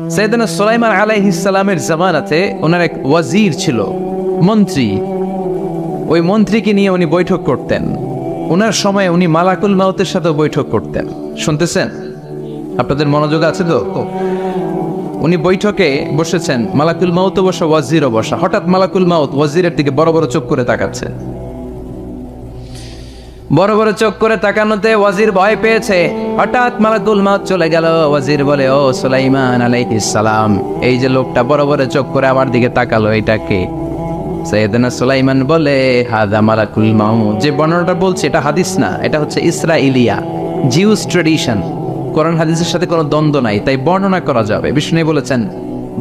সাইয়েদনা সুলাইমান আলাইহিস সালামের জামানাতে ওনার এক ওয়াজির ছিল, মন্ত্রী। ওই মন্ত্রীকে নিয়ে উনি বৈঠক করতেন। ওনার সময় উনি মালাকুল মাউতের সাথে বৈঠক করতেন। শুনতেছেন? আপনাদের মনোযোগ আছে তো? উনি বৈঠকে বসেছেন, মালাকুল মাউতও বসা, ওয়াজিরও বসা। হঠাৎ মালাকুল মাউত ওয়াজিরের দিকে বড় বড় চোখ করে তাকাচ্ছে। বড় বড় চোখ করে তাকানোতে ওয়াজির ভয় পেয়েছে। হঠাৎ মালাকুল মাউত চলে গেল। ওয়াজির বলে, ও সুলাইমান আলাইহিস সালাম, এই যে লোকটা বড় বড় চোখ করে আমার দিকে তাকালো, এটা কে? সাইয়েদনা সুলাইমান বলে, হাদা মালাকুল মাউত। যে বর্ণনাটা বলছে এটা হাদিস না, এটা হচ্ছে ইসরাইলিয়া, জিউস ট্রেডিশন। কোরআন হাদিসের সাথে কোনো দ্বন্দ্ব নাই, তাই বর্ণনা করা যাবে। বিষ্ণু বলেছেন,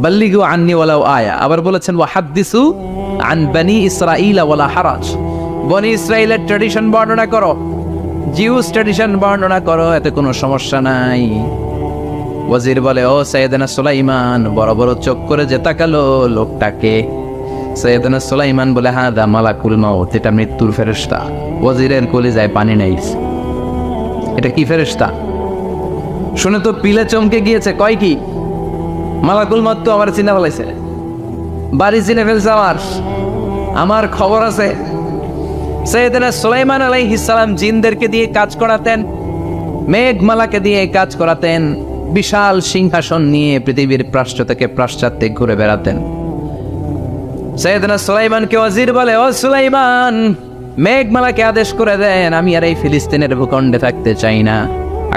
বাল্লিগু আন্নি ওয়ালাউ আয়া। আবার বলেছেন, ওয়া হাদ্দিসু আন বনি ইসরাঈল ওয়ালা হারাজ। বনি ইসরাইলের ট্রেডিশন বর্ণনা করো, জিউস ট্রেডিশন বর্ণনা করো, এতে কোনো সমস্যা নাই। ওয়াজির বলে, ও সাইয়েদনা সুলাইমান, বড় বড় চোখ করে যে তাকালো লোকটাকে? সাইয়েদনা সুলাইমান বলে, হাদা মালাকুল মাউত, এটা মৃত্যুর ফেরেশতা। ওয়াজিরের কলিজায় পানি নাই। এটা কি ফেরেশতা? শুনে তো পিলে চমকে গিয়েছে। কয় কি? মালাকুল মাউত তো আমার চিনে ফেলাইছে, বাড়ি চিনে ফেলছে, আমার খবর আছে। সাইয়েদনা সুলাইমান আলাইহিস সালাম জিনদেরকে দিয়ে কাজ করাতেন, মেঘমালাকে দিয়ে কাজ করাতেন, বিশাল সিংহাসন নিয়ে পৃথিবীর প্রাচ্য থেকে পাশ্চাত্যে ঘুরে বেড়াতেন। সাইয়েদনা সুলাইমানকে ওয়াজির বলে, ও সুলাইমান, মেঘমালাকে আদেশ করে দেন, আমি আর এই ফিলিস্তিনের ভূখণ্ডে থাকতে চাই না।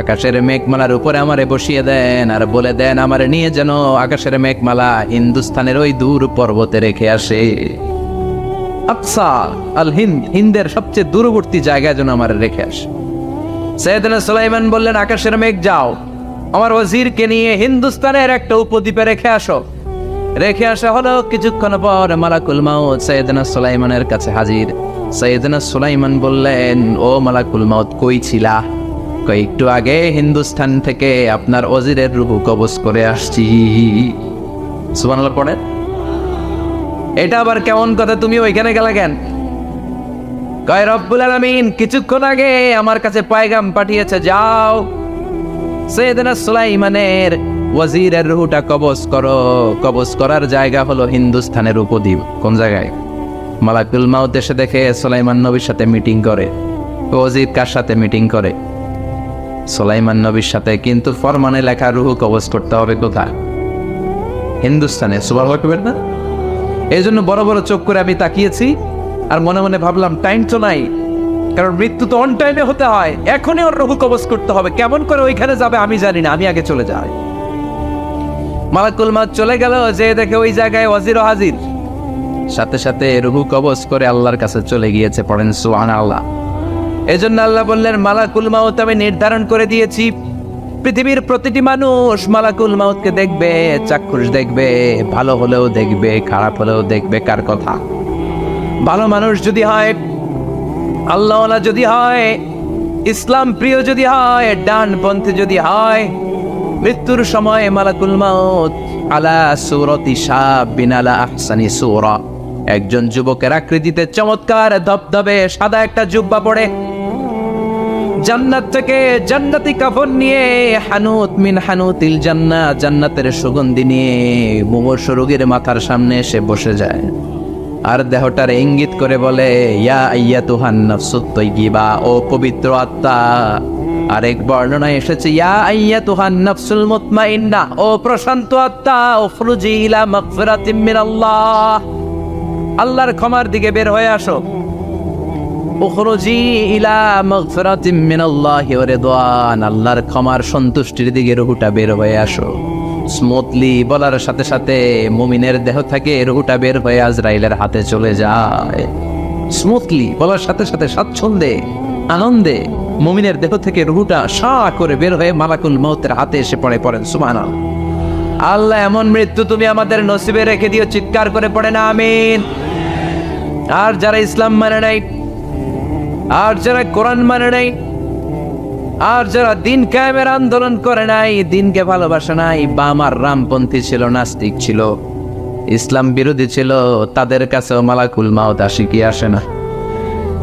আকাশের মেঘমালার উপরে আমারে বসিয়ে দেন, আর বলে দেন আমারে নিয়ে যেন আকাশের মেঘমালা হিন্দুস্তানের ওই দূর পর্বতে রেখে আসে। আকসা আল হিন্দ, হিন্দের সবচেয়ে দূরবর্তী জায়গায় যেন আমারে রেখে আসে। সাইয়েদনা সুলাইমান বললেন, আকাশের মেঘ যাও, আমার ওয়াজিরকে নিয়ে হিন্দুস্তানের একটা উপদ্বীপে রেখে আসো। রেখে আসা হলো। কিছুক্ষণ পর মালাকুল মাউত সাইয়েদনা সুলাইমানের কাছে হাজির। সাইয়েদনা সুলাইমান বললেন, ও মালাকুল মাউত, কই ছিলা? একটু আগে হিন্দুস্তান থেকে আপনার ওয়াজিরের রূহ কবজ করে আসছি। সুবহানাল্লাহ পড়েন। এটা আবার কেমন কথা, তুমি ওইখানে গেলা কেন? কয়, রব্বুল আলামিন কিছুক্ষণ আগে আমার কাছে পয়গাম পাঠিয়েছে, যাও সাইয়েদনা সুলাইমানের ওয়াজিরের রূহটা কবজ করো। কবজ করার জায়গা হলো হিন্দুস্তানের উপদ্বীপ। কোন জায়গায়? মালাকুল মাউত এসে দেখে সুলাইমান নবীর সাথে মিটিং করে। ওয়াজির কার সাথে মিটিং করে? সুলাইমান নবীর সাথে। কিন্তু ফরমানে লেখা রূহ কবজ করতে হবে কোথায়? হিন্দুস্তানে। সুবহানাল্লাহ না? এই জন্য বড় বড় চোখ করে আমি তাকিয়েছি, আর মনে মনে ভাবলাম টাইম তো নাই, কারণ মৃত্যু তো অন টাইমে হতে হয়, এখনই ওর রূহ কবজ করতে হবে। কেমন করে ওইখানে যাবে আমি জানি না, আমি আগে চলে যাই। মালাকুল মাউত চলে গেল, যে দেখে ওই জায়গায় ওয়াজিরও হাজির। সাথে সাথে রূহ কবজ করে আল্লাহর কাছে চলে গিয়েছে। পড়েন সুবহানাল্লাহ। এজন্য আল্লাহ বললেন, মালাকুল মাউত আমি নির্ধারণ করে দিয়েছি, পৃথিবীর প্রতিটি মানুষ মালাকুল মাউতকে দেখবে, চাক্ষুষ দেখবে, ভালো হলেও দেখবে, খারাপ হলেও দেখবে। কার কথা? ভালো মানুষ যদি হয়, আল্লাহওয়ালা যদি হয়, ইসলাম প্রিয় যদি হয়, ডানপন্থী যদি হয়, মৃত্যুর সময় মালাকুল মাউত আলা সূরাতি শাবিন আলা আহসানি সূরা, একজন যুবকের আকৃতিতে চমৎকার ধবধবে সাদা একটা জুব্বা পরে, জান্নাত থেকে জান্নাতি কাফন নিয়ে, হানুত মিন হানুতিল জান্নাত, জান্নাতের সুগন্ধি নিয়ে মুমূর্ষু রোগীর মাথার সামনে এসে বসে যায়, আর দেহটার ইঙ্গিত করে বলে, ইয়া আইয়াতুহান নাফসুত তাইয়্যিবা, ও পবিত্র আত্মা। আরেক বর্ণনায় এসেছে, ইয়া আইয়াতুহান নাফসুল মুতমাইন্নাহ, ও প্রশান্ত আত্মা, উখরুজি ইলা মাগফিরাতিম মিনাল্লাহ, আল্লাহর ক্ষমার দিকে বের হয়ে আসো। উখরুজি ইলা মাগফিরাতিম মিনাল্লাহি ওয়া রিদওয়ান, আল্লাহর ক্ষমার সন্তুষ্টির দিকে রূহটা বের হয়ে আসো। স্মুথলি বলার সাথে সাথে মুমিনের দেহ থেকে রূহটা বের হয়ে আজরাইলের হাতে চলে যায়। স্মুথলি বলার সাথে সাথে স্বাচ্ছন্দ্যে, আনন্দে মুমিনের দেহ থেকে রূহটা সা করে বের হয়ে মালাকুল মাউতের হাতে এসে পড়ে। পড়েন সুবহানাল্লাহ। আল্লাহ এমন মৃত্যু তুমি আমাদের নসিবে রেখে দিও, চিৎকার করে পড়েন আমিন। আর যারা ইসলাম মানে নাই, আর যারা কোরআন মানে নাই, আর যারা দিন কায়েমের আন্দোলন করে নাই, দিনকে ভালোবাসে নাই, বাম আর রামপন্থী ছিল, নাস্তিক ছিল, ইসলাম বিরোধী ছিল, তাদের কাছেও মালাকুল মাউত আসে কি আসে না?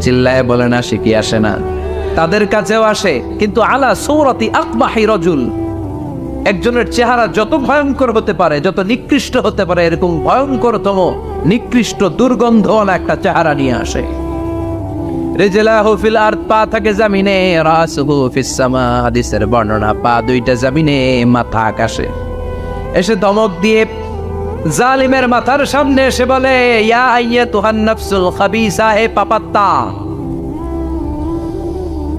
চিল্লায় বলেন, আসে কি আসে না? তাদের কাছেও আসে, কিন্তু আলা সূরাতি আকবাহি রাজুল, একজনের চেহারা যত ভয়ঙ্কর হতে পারে, যত নিকৃষ্ট হতে পারে, এরকম ভয়ঙ্করতম নিকৃষ্ট দুর্গন্ধওয়ালা একটা চেহারা নিয়ে আসে। রিজলাহু ফিল আরদ, পা থাকে জমিনে, রাসুহু ফিস সামা, হাদিসের বর্ণনা, পা দুইটা জমিনে, মাথা আকাশে। এসে ধমক দিয়ে জালিমের মাথার সামনে এসে বলে, ইয়া আইয়াতুহান নাফসুল খাবিসা, হে পাপাত্তা,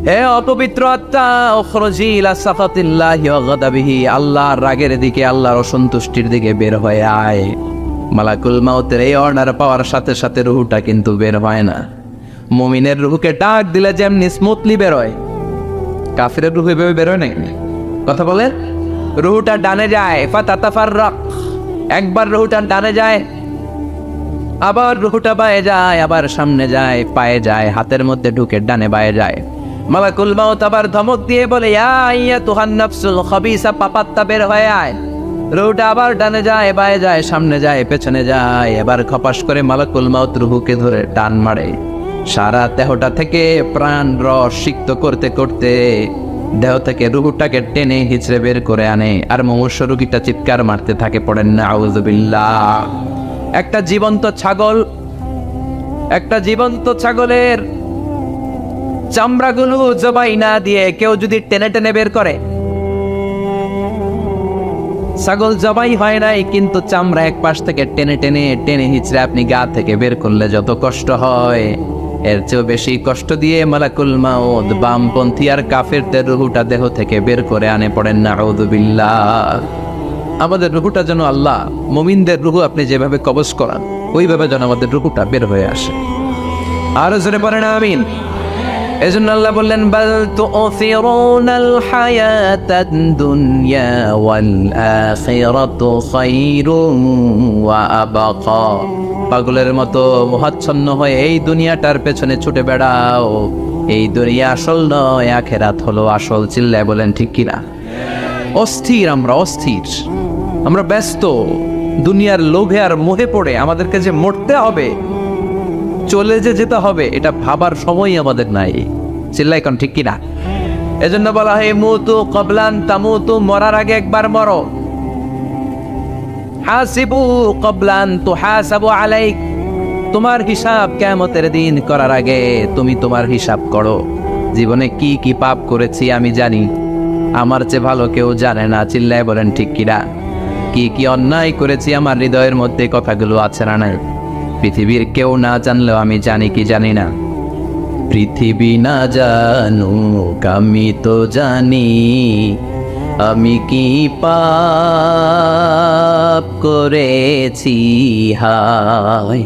হে অপবিত্র আত্মা, উখরুজি ইলা সাখাতিল্লাহি ওয়া গাদাবিহি, আল্লাহর রাগের দিকে, আল্লাহর অসন্তুষ্টির দিকে বের হয়ে আয়। মালাকুল মাউতের এই অর্ডার পাওয়ার সাথে সাথে রুহটা কিন্তু বের হয় না। মুমিনের রুহকে ডাক দিলে যেমনি স্মুথলি বের হয়, কাফিরের রুহ এভাবে বের হয় না। কথা বলেন, রুহটা ডানে যায়, ফাতাতাফাররাক, একবার রুহটা ডানে যায়, আবার রুহটা বায়ে যায়, আবার সামনে যায়, পায়ে যায়, হাতের মধ্যে ঢুকে ডানে বায়ে যায়। মালাকুল মাউত আবার ধমক দিয়ে বলে, ইয়া আইয়াতুহান নাফসুল খাবিসা, পাপাত্তা, বের হয়ে আয়। রুহটা আবার ডানে যায়, বায়ে যায়, সামনে যায়, পেছনে যায়। এবার খপাস করে মালাকুল মাউত রুহুকে ধরে টান মারে। সারা দেহটা থেকে প্রাণ রস সিক্ত করতে করতে দেহ থেকে রুহুটাকে টেনে হিচড়ে বের করে আনে। আর মুমূর্ষ রোগীটা চিৎকার মারতে থাকে, পড়েন না আউযুবিল্লাহ। একটা জীবন্ত ছাগলের চামড়াগুলো জবাই না দিয়ে কেউ যদি টেনে টেনে বের করে, ছাগল জবাই হয় নাই কিন্তু চামড়া এক পাশ থেকে টেনে টেনে টেনে হিচড়ে আপনি গা থেকে বের করলে যত কষ্ট হয়, এর চেয়েও বেশি কষ্ট দিয়ে মালাকুল মাউত বামপন্থী আর কাফেরদের রুহুটা দেহ থেকে বের করে আনে। পড়েন না আউযুবিল্লাহ। আমাদের রুহুটা যেন আল্লাহ, মুমিনদের রুহু আপনি যেভাবে কবজ করান, ওইভাবে যেন আমাদের রুহুটা বের হয়ে আসে। আরো জোরে পড়েন আমিন। এজন্য আল্লাহ বললেন, বাল তু'থিরুনাল হায়াতাদ দুনিয়া ওয়াল আখিরাতু খায়রুন ওয়া আবকা। পাগলের মতো মোহাচ্ছন্ন হয়ে এই দুনিয়াটার পেছনে ছুটে বেড়াও। এই দুনিয়া আসল নয়, আখিরাত হলো আসল। চিল্লায় বলেন ঠিক কিনা? অস্থির, আমরা ব্যস্ত দুনিয়ার লোভে আর মোহে পড়ে আমাদেরকে যে মরতে হবে, চলে যেতে হবে, এটা ভাবার সময় আমাদের নাই। চিল্লাই কোন ঠিক কিনা? এজন্য বলা হয় মুতু ক্বাবলান তামুতু, মরার আগে একবার মরো। হাসিবু ক্বাবলান তুহাসাবু আলাইক, তোমার হিসাব কিয়ামতের দিন করার আগে তুমি তোমার হিসাব করো। জীবনে কি কি পাপ করেছি আমি জানি, আমার চেয়ে ভালো কেউ জানে না। চিল্লায় বলেন ঠিক কিনা? কি কি অন্যায় করেছি আমার হৃদয়ের মধ্যে কথাগুলো আছে না নাই? পৃথিবীর কেউ না জানলেও আমি জানি কি জানি না? পৃথিবী না জানুক আমি তো জানি, আমি কি পাপ করেছি হায়।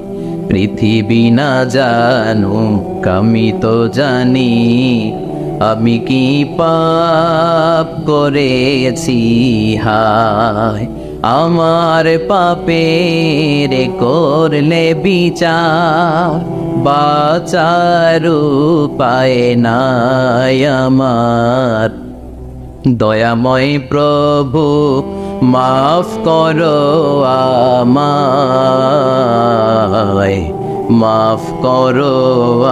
পৃথিবী না জানুক আমি তো জানি, আমি কি পাপ করেছি হায়। আমার পাপের করলে বিচার, বাঁচার উপায় নাই আমার। দয়াময় প্রভু মাফ করো আমায়, মাফ করো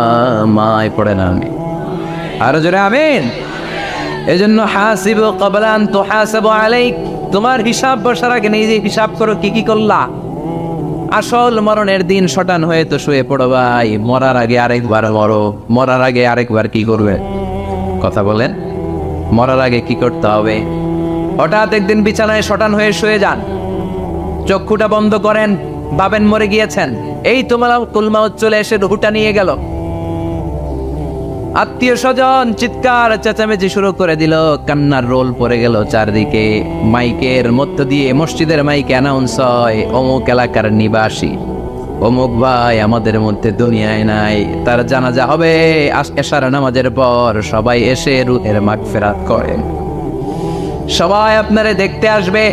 আমায়। পড়ে না আমি আরো জোরে আমিন। এজন্য হাসিবু ক্বাবলা আন তুহাসাবু আলাইক, তোমার হিসাব বসার আগে নিজে হিসাব করো কি কি করলা। আসল মরণের দিন শটান হয়ে তো শুয়ে পড়ো ভাই, মরার আগে আরেকবার মরো। মরার আগে আরেকবার কি করবে? কথা বলেন, মরার আগে কি করতে হবে? হঠাৎ একদিন বিছানায় শটান হয়ে শুয়ে যান, চক্ষুটা বন্ধ করেন, ভাবেন মরে গিয়েছেন। এই তোমার কুলমাউত চলে এসে রুহুটা নিয়ে গেল। আত্মীয় স্বজন চিৎকার চেঁচামেচি শুরু করে দিল, কান্নার রোল পড়ে গেল চারদিকে। মাইকের মধ্য দিয়ে, মসজিদের মাইকে অ্যানাউন্স হয়, অমুক এলাকার নিবাসী অমুক ভাই আমাদের মধ্যে দুনিয়ায় নাই, তার জানাজা হবে এশার নামাজের পর। সবাই এসে রুহের মাগফিরাত করেন, সবাই আপনারে দেখতে আসবে,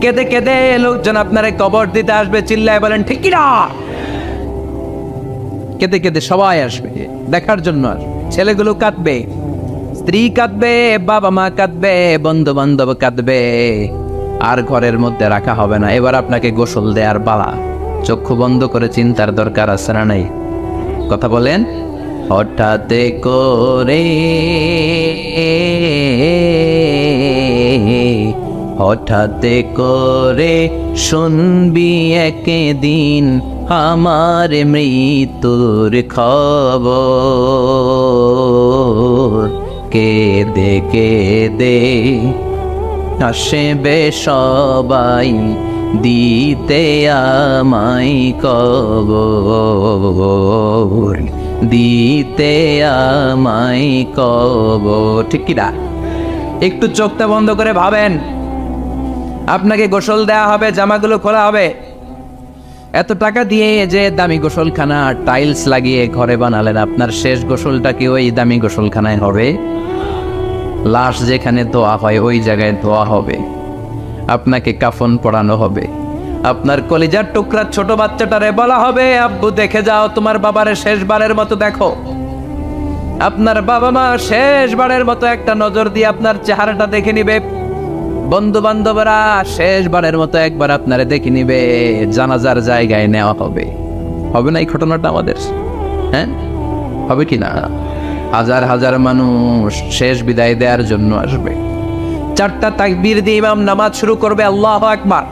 কেঁদে কেঁদে লোকজন আপনারে কবর দিতে আসবে। চিল্লায় বলেন ঠিক কিনা? কেঁদে কেঁদে সবাই আসবে দেখার জন্য। ছেলেগুলো কাঁদবে, স্ত্রী কাঁদবে, বাবা মা কাঁদবে, বন্ধু বান্ধব কাঁদবে, আর ঘরের মধ্যে রাখা হবে না। এবার আপনাকে গোসল দেয়ার পালা। চক্ষু বন্ধ করে চিন্তার দরকার আছে না নাই? কথা বলেন। হঠাৎ করে হঠাৎ করে শুনবি একদিন আমার মৃত্যুর খবর, কেঁদে কেঁদে আসবে সবাই দিতে আমায় কবর, দিতে আমায় কবর। ঠিক কিনা? একটু চোখটা বন্ধ করে ভাবেন, আপনাকে গোসল দেয়া হবে, জামাগুলো খোলা হবে, এত টাকা দিয়ে যে দামি গোসলখানা টাইলস লাগিয়ে ঘরে বানালেন, আপনার শেষ গোসলটা কি ওই দামি গোসলখানায় হবে? লাশ যেখানে ধোয়া হয় ওই জায়গায় ধোয়া হবে, আপনাকে কাফন পরানো হবে, আপনার কলিজার টুকরা ছোট বাচ্চাটারে বলা হবে আব্বু দেখে যাও তোমার বাবারে শেষবারের মতো দেখো। আপনার বাবা মা শেষবারের মতো একটা নজর দিয়ে আপনার চেহারাটা দেখে নিবে, বন্ধু বান্ধবরা শেষবারের মতো একবার আপনারে দেখে নিবে, জানাজার জায়গায় নেওয়া হবে। হবে না এই ঘটনাটা আমাদের? হ্যাঁ, হবে কি না? হাজার হাজার মানুষ শেষ বিদায় দেওয়ার জন্য আসবে। 4টা তাকবীর দিয়ে ইমাম নামাজ শুরু করবে, আল্লাহু আকবার,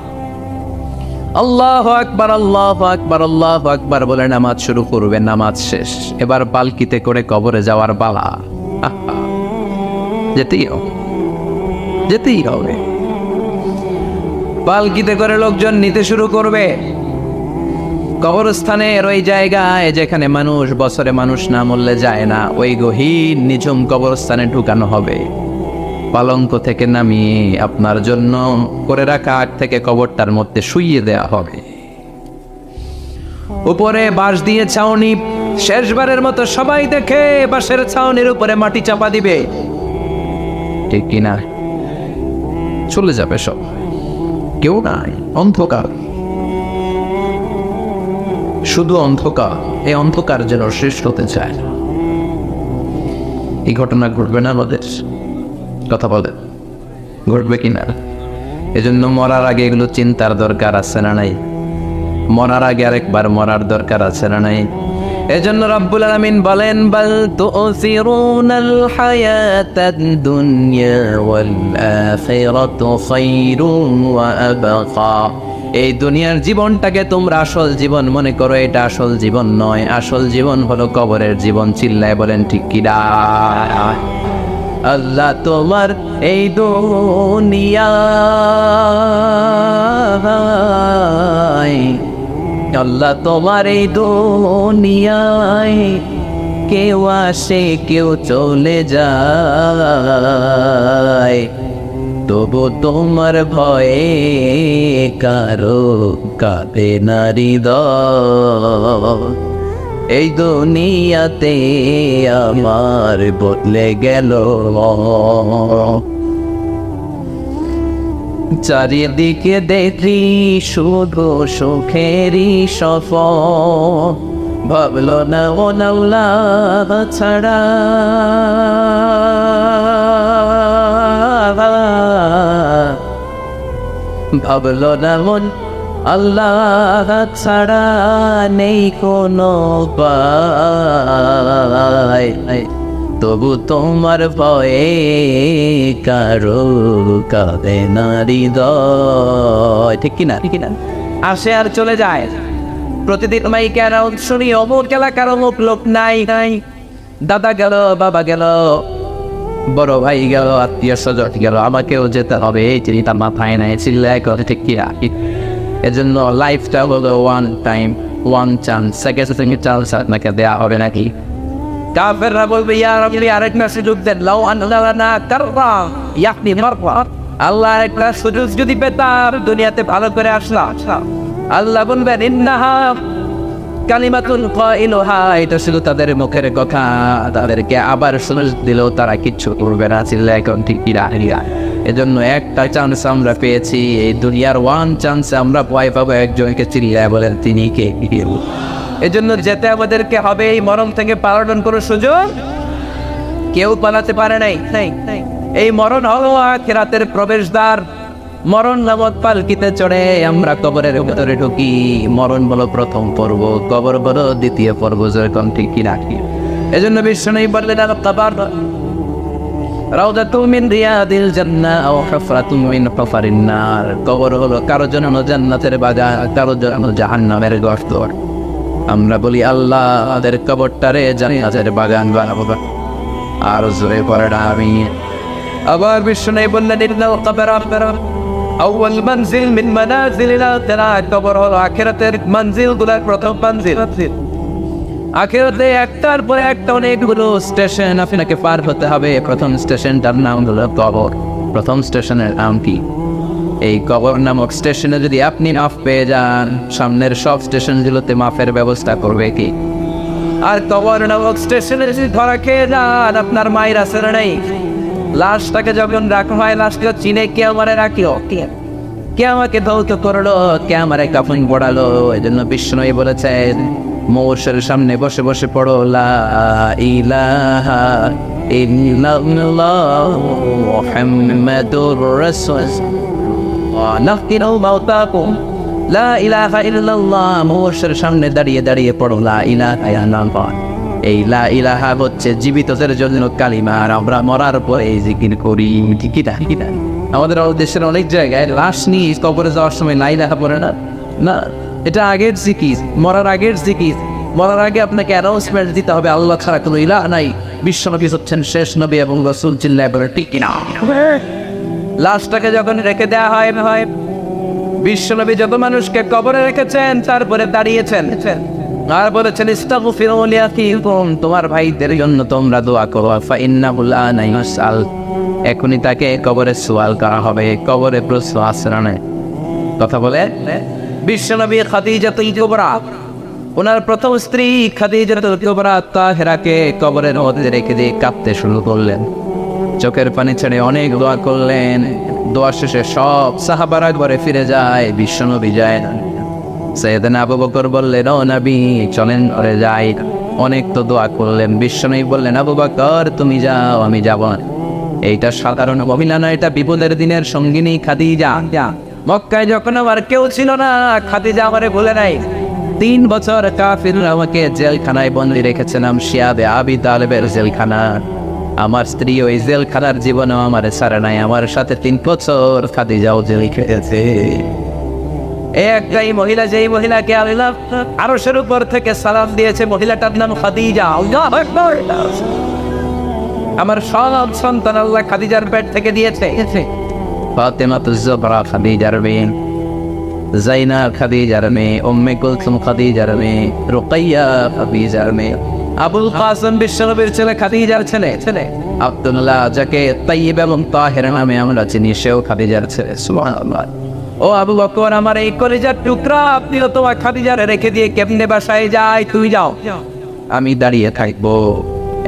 আল্লাহু আকবার, আল্লাহু আকবার, আল্লাহু আকবার বলে নামাজ শুরু করবে। নামাজ শেষ, এবার পালকিতে করে কবরে যাওয়ার পালা। যেতেই হবে, যেতেই হবে। পালকিতে করে লোকজন নিতে শুরু করবে। কবরস্থানের ওই জায়গায় যেখানে মানুষ বছরে মানুষ না মরলে যায় না, ওই গহীন নিঝুম কবরস্থানে ঢুকানো হবে। পালঙ্ক থেকে নামিয়ে আপনার জন্য করে রাখা আগ থেকে কবরটার মধ্যে শুইয়ে দেয়া হবে। উপরে বাঁশ দিয়ে ছাউনি, শেষবারের মতো সবাই দেখে বাঁশের ছাউনির উপরে মাটি চাপা দিবে। ঠিক কিনা? চলে যাবে সব, কেউ নাই, অন্ধকার, শুধু অন্ধকার। এই অন্ধকার যেন শেষ হতে চায় না। এই ঘটনা ঘটবে না আমাদের? কথা বলে, ঘটবে কিনা? এজন্য মরার আগে এগুলো চিন্তার দরকার আছে না নাই? মরার আগে আরেকবার মরার দরকার আছে না নাই? এজন্য রব্বুল আলামিন বলেন, বাল তুসিরুনাল হায়াতাদ দুনিয়া ওয়াল আখিরাতু খায়রুন ওয়া আবকা। এই দুনিয়ার জীবনটাকে তোমরা আসল জীবন মনে করো, এটা আসল জীবন নয়। আসল জীবন হলো কবরের জীবন। চিল্লায় বলেন ঠিক কিনা? আল্লাহ তোমার এই দুনিয়ায়, আল্লাহ তোমার এই দুনিয়ায় কেউ আসে কেউ চলে যায়, তবু তোমার ভয়ে কারো কাঁদে না হৃদয়। এই দুনিয়াতে আমার বদলে গেল, চারিদিকে দেখি শুধু সুখেরই সফর, ভাবলো না ও নাওলা ছাড়া, ভাবলো না মন আল্লাহ ছাড়া নেই কোনো উপায়, তবু তোমার ভয়ে কারো কাঁদে না হৃদয়। ঠিক কিনা? ঠিক কিনা? আসে আর চলে যায়। প্রতিদিন মাইকে অ্যানাউন্স শুনি অমুক এলাকার অমুক লোক নাই নাই, দাদা গেল, বাবা গেল, বড় ভাই গেল, আত্মীয় স্বজন গেল, আমাকেও যেতে হবে, এই চিন্তা মাথায় নাই। চিল্লায় করে ঠিক কি? এজন্য লাইফটা হলো one time, one chance, second chance আপনাকে দেয়া হবে নাকি? কাফেররা বলবে ইয়া রাব্বি আরেকটা সুযোগ দেন, লাউ আনলানা কাররা ইয়াকনি মাররা, আল্লাহ একটা সুযোগ যদি পেতাম দুনিয়াতে ভালো করে আসলাম। আল্লাহ বলবেন ইন্নাহা কালিমাতুন কাইলুহা, এটা শুধু তাদের মুখের কথা, তাদেরকে আবার সুযোগ দিলেও তারা কিচ্ছু করবে না। চিল্লায় এখন ঠিক কি? এজন্য একটা চান্স আমরা পেয়েছি, এই দুনিয়ার ওয়ান চান্সে আমরা ভয় পাবো একজনকে। চিল্লায় বলেন তিনি কে? এজন্য যেতে আমাদেরকে হবে। এই মরণ থেকে পালানোর কোনো সুযোগ কেউ পালাতে পারে নাই। এই মরণ হলো আখিরাতের প্রবেশদ্বার। মরণ নামক পালকিতে চড়ে আমরা কবরের ভিতরে ঢুকি। মরণ বলো প্রথম পর্ব, কবর বলো দ্বিতীয় পর্ব। যেরকম ঠিক কি রাখি। এজন্য বিষ্ণু বললেন রাউদাতুম মিন রিয়াদিল জান্নাহ আও হুফরাতুম মিন হুফারিন নার। কবর হলো কারো জন্য জান্নাতের বাগান, কারো জন্য জাহান্নামের গর্ত। আমরা বলি আল্লাহ আমাদের কবরটারে জান্নাতের বাগান বানাবো। আর জোরে পড়া আমিন। আবার বিষ্ণু বললেন ইন্নাল কবরা আউয়াল মানজিল মিন মানাজিলিল আখিরাহ। কবর হলো আখিরাতের মঞ্জিলগুলোর প্রথম মঞ্জিল। আখিরাতে একটার পর একটা অনেকগুলো স্টেশন আপনাকে পার হতে হবে। প্রথম স্টেশনটার নাম হলো কবর। প্রথম স্টেশনের নাম কি? এই কবর নামক স্টেশনে যদি আপনি মাফ পেয়ে যান, সামনের সব স্টেশনগুলোতে মাফের ব্যবস্থা করবে কি? আর কবর নামক স্টেশনে যদি ধরা খেয়ে যান, আপনার মায়ের আসলে নেই, লাশটাকে যখন রাখা হয় লাশটাকে চিনে কে আমারে রাখিও, কে আমাকে ধৌত করলো, কে আমারে কাফন পড়ালো। এই জন্য বিষ্ণু বলেছেন মোর্শের সামনে বসে বসে পড়ো লা ইলাহা ইল্লাল্লাহ মুহাম্মাদুর রাসূলুল্লাহ নাফকিরু মাউতাকুম। লা ইলাহা ইল্লাল্লাহ, মোর্শের সামনে দাঁড়িয়ে দাঁড়িয়ে পড়ো লা ইলাহা ইল্লাল্লাহ। এই লা ইলাহা হচ্ছে জীবিতদের জন্য কালিমা, আর আমরা মরার পরে এই জিকির করি। ঠিকই না? আমাদের দেশের অনেক জায়গায় লাশ নিয়ে কবরে যাওয়ার সময় লা ইলাহা পড়ে না। না, এটা আগের জিকির, মরার আগের জিকির। মরার আগে আপনাকে অ্যানাউন্সমেন্ট দিতে হবে আল্লাহ ছাড়া কোনো ইলাহ নাই, বিশ্বনবী হচ্ছেন শেষ নবী এবং রাসূল। চিল্লায় বলে ঠিক কিনা? লাশটাকে যখন রেখে দেওয়া হয়, বিশ্বনবী যত মানুষকে কবরে রেখেছেন তারপরে দাঁড়িয়েছেন আর বলেছেন ইস্তাগফিরু লিআখিকুম, তোমার ভাইদের জন্য তোমরা দোয়া করো। ফাইন্নাহু আনা ইউসআল, এখনই তাকে কবরে সওয়াল করা হবে। কবরে প্রশ্ন আসছে না কথা বলে। বিশ্বনবী খাদিজাতুল কুবরা, ওনার প্রথম স্ত্রী খাদিজাতুল কুবরা তাহেরাকে কবরের মধ্যে রেখে দিয়ে কাঁদতে শুরু করলেন, চোখের পানি ছেড়ে অনেক দোয়া করলেন। দোয়া শেষে সব সাহাবারা ঘরে ফিরে যায়, বিশ্বনবী যায় না। সাইয়েদনা আবু বকর বললেন ও নবী চলেন ঘরে যাই। অনেক তো দোয়া করলেন, বিশ্বনবী বললেন আবু বকর তুমি যাও, আমি যাব না। এইটা সাধারণ মহিলা না, এটা বিপদের দিনের সঙ্গিনী খাদিজা। মক্কায় যখন আমার কেউ ছিল না, খাদিজা আমারে ভুলে নাই। 3 বছর কাফিররা আমাকে জেলখানায় বন্দী রেখেছিলাম, শিয়াবে আবি তালেবের জেলখানা। আমার স্ত্রী ওই জেলখানার জীবনেও আমার ছাড়ে নাই, আমার সাথে 3 বছর খাদিজাও জেল খেটেছে। একটাই মহিলা, যেই মহিলাকে আল্লাহ আরশের উপর থেকে সালাম দিয়েছে, মহিলাটার নাম খাদিজা। আল্লাহু আকবার। আমার সব সন্তান আল্লাহ খাদিজার পেট থেকে দিয়েছে। ফাতেমাতুজ জোহরা খাদিজার মেয়ে, জাইনাব খাদিজার মেয়ে, উম্মে কুলসুম খাদিজার মেয়ে, রুকাইয়া খাদিজার মেয়ে, আবুল কাসেম বিশ্বনবীর ছেলে খাদিজার ছেলে আব্দুল্লাহ, যাকে তাইয়্যিব এবং তাহের নামে আমরা চিনি, সেও খাদিজার ছেলে। সুবহানাল্লাহ। ও আবু বকর, আমার এই কলিজার টুকরা, আপনিও তোমার খাদিজারে রেখে দিয়ে কেমনে বাসায় যায়? তুই যাও, আমি দাঁড়িয়ে থাকবো।